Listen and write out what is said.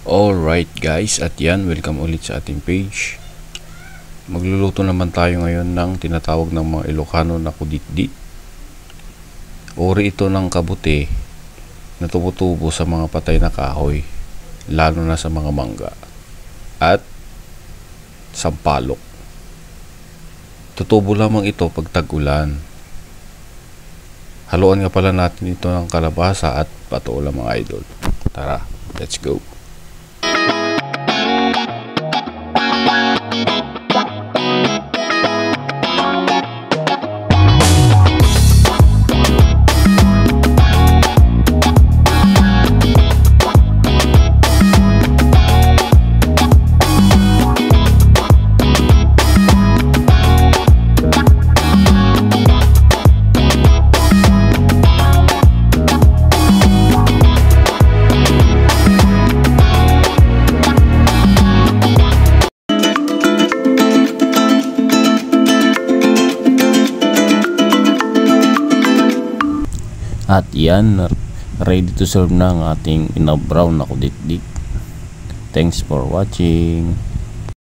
Alright guys, at yan, welcome ulit sa ating page. Magluluto naman tayo ngayon ng tinatawag ng mga Ilocano na kuditdit. Uri ito ng kabuti na tumutubo sa mga patay na kahoy, lalo na sa mga mangga at sampalok. Tutubo lamang ito pag tag-ulan. Haluan nga pala natin ito ng kalabasa at patola mga idol. Tara, let's go. At yan, ready to serve na ang ating ina-brown na kuditdit. Thanks for watching.